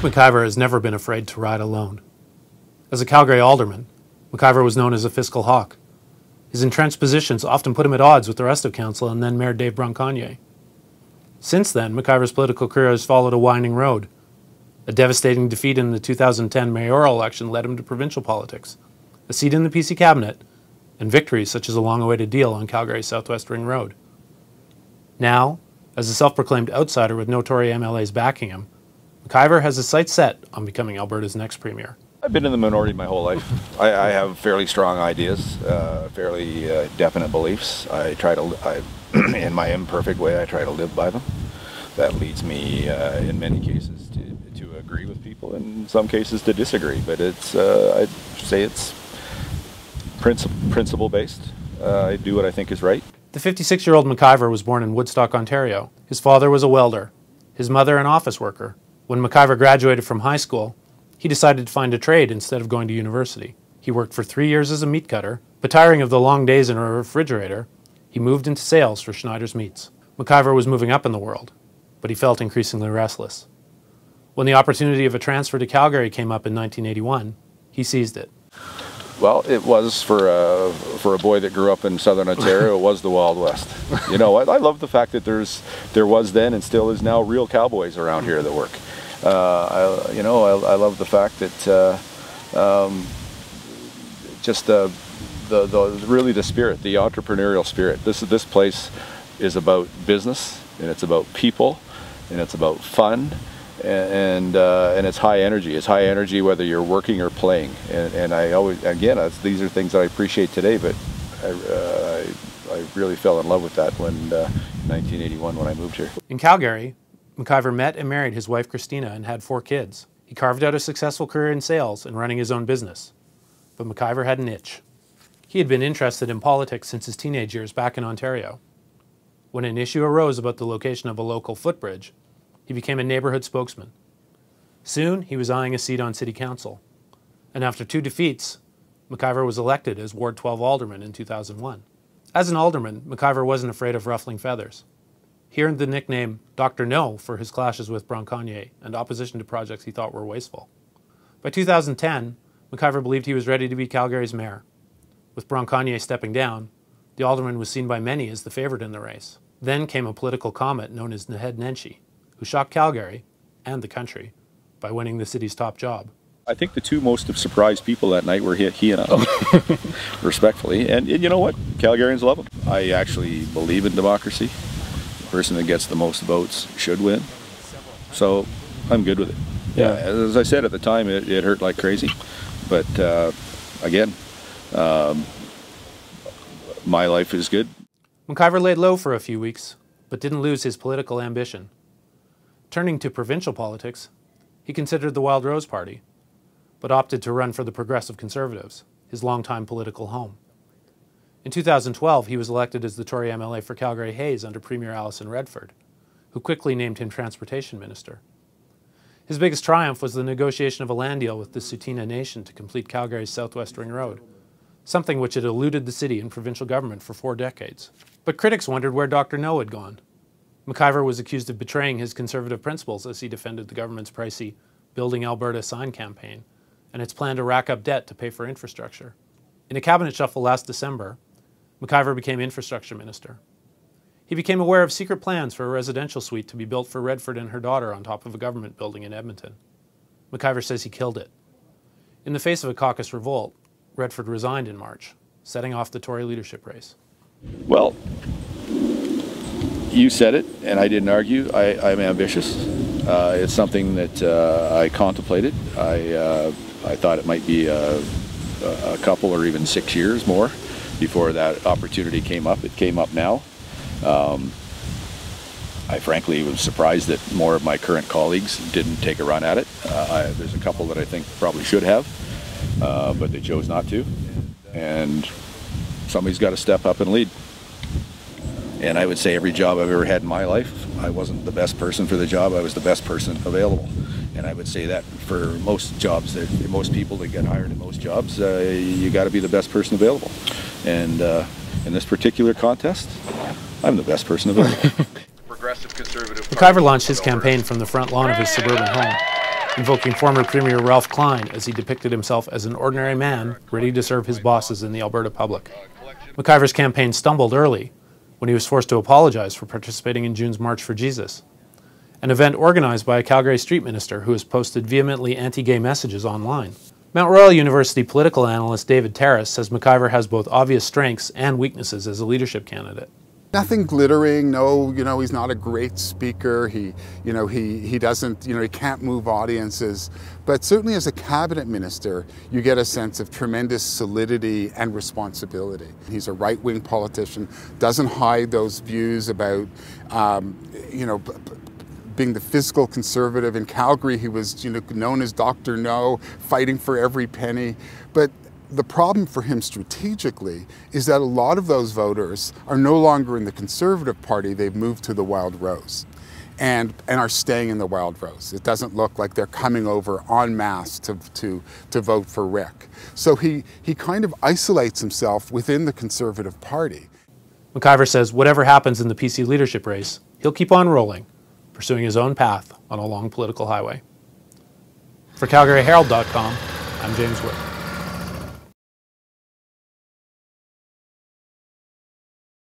McIver has never been afraid to ride alone. As a Calgary alderman, McIver was known as a fiscal hawk. His entrenched positions often put him at odds with the rest of council and then Mayor Dave Bronconnier. Since then, McIver's political career has followed a winding road. A devastating defeat in the 2010 mayoral election led him to provincial politics, a seat in the PC cabinet, and victories such as a long-awaited deal on Calgary's Southwest Ring Road. Now, as a self-proclaimed outsider with no Tory MLAs backing him, McIver has his sights set on becoming Alberta's next premier. I've been in the minority my whole life. I have fairly strong ideas, fairly definite beliefs. In my imperfect way, I try to live by them. That leads me, in many cases, to agree with people, and in some cases to disagree. But I'd say it's principle-based. I do what I think is right. The 56-year-old McIver was born in Woodstock, Ontario. His father was a welder, his mother an office worker. When McIver graduated from high school, he decided to find a trade instead of going to university. He worked for 3 years as a meat cutter, but tiring of the long days in a refrigerator, he moved into sales for Schneider's Meats. McIver was moving up in the world, but he felt increasingly restless. When the opportunity of a transfer to Calgary came up in 1981, he seized it. Well, it was for a boy that grew up in Southern Ontario. It was the Wild West. You know, I love the fact that there was then and still is now real cowboys around here that work. I love the fact that really the spirit, the entrepreneurial spirit. This place is about business, and it's about people, and it's about fun, and it's high energy. It's high energy whether you're working or playing. And I always, again, these are things that I appreciate today, but I really fell in love with that when 1981 when I moved here. In Calgary, McIver met and married his wife Christina and had 4 kids. He carved out a successful career in sales and running his own business. But McIver had an itch. He had been interested in politics since his teenage years back in Ontario. When an issue arose about the location of a local footbridge, he became a neighborhood spokesman. Soon, he was eyeing a seat on city council. And after 2 defeats, McIver was elected as Ward 12 alderman in 2001. As an alderman, McIver wasn't afraid of ruffling feathers. He earned the nickname Dr. No for his clashes with Bronconnier and opposition to projects he thought were wasteful. By 2010, McIver believed he was ready to be Calgary's mayor. With Bronconnier stepping down, the alderman was seen by many as the favorite in the race. Then came a political comet known as Naheed Nenshi, who shocked Calgary and the country by winning the city's top job. I think the 2 most surprised people that night were he and I, respectfully. And you know what? Calgarians love him. I actually believe in democracy. The person that gets the most votes should win. So I'm good with it. Yeah, as I said at the time, it hurt like crazy. But again, my life is good. McIver laid low for a few weeks, but didn't lose his political ambition. Turning to provincial politics, he considered the Wild Rose Party, but opted to run for the Progressive Conservatives, his longtime political home. In 2012, he was elected as the Tory MLA for Calgary Hayes under Premier Alison Redford, who quickly named him Transportation Minister. His biggest triumph was the negotiation of a land deal with the Tsuut'ina Nation to complete Calgary's Southwest Ring Road, something which had eluded the city and provincial government for 4 decades. But critics wondered where Dr. No had gone. McIver was accused of betraying his conservative principles as he defended the government's pricey Building Alberta sign campaign and its plan to rack up debt to pay for infrastructure. In a cabinet shuffle last December, McIver became infrastructure minister. He became aware of secret plans for a residential suite to be built for Redford and her daughter on top of a government building in Edmonton. McIver says he killed it. In the face of a caucus revolt, Redford resigned in March, setting off the Tory leadership race. Well, you said it, and I didn't argue. I'm ambitious. It's something that I contemplated. I thought it might be a couple or even 6 years more before that opportunity came up. It came up now. I frankly was surprised that more of my current colleagues didn't take a run at it. There's a couple that I think probably should have, but they chose not to. And somebody's got to step up and lead. And I would say every job I've ever had in my life, I wasn't the best person for the job, I was the best person available. And I would say that for most jobs, most people that get hired in most jobs, you got to be the best person available. And in this particular contest, I'm the best person available. McIver launched his campaign from the front lawn of his suburban home. invoking former Premier Ralph Klein as he depicted himself as an ordinary man ready to serve his bosses in the Alberta public. McIver's campaign stumbled early when he was forced to apologize for participating in June's March for Jesus, an event organized by a Calgary street minister who has posted vehemently anti-gay messages online. Mount Royal University political analyst David Terrace says McIver has both obvious strengths and weaknesses as a leadership candidate. Nothing glittering, no, he's not a great speaker, he doesn't, he can't move audiences, but certainly as a cabinet minister, you get a sense of tremendous solidity and responsibility. He's a right-wing politician, doesn't hide those views about, being the fiscal conservative. In Calgary, he was known as Dr. No, fighting for every penny. But the problem for him strategically is that a lot of those voters are no longer in the Conservative Party. They've moved to the Wild Rose and are staying in the Wild Rose. It doesn't look like they're coming over en masse to vote for Ric. So he kind of isolates himself within the Conservative Party. McIver says whatever happens in the PC leadership race, he'll keep on rolling, pursuing his own path on a long political highway. For CalgaryHerald.com, I'm James Witt.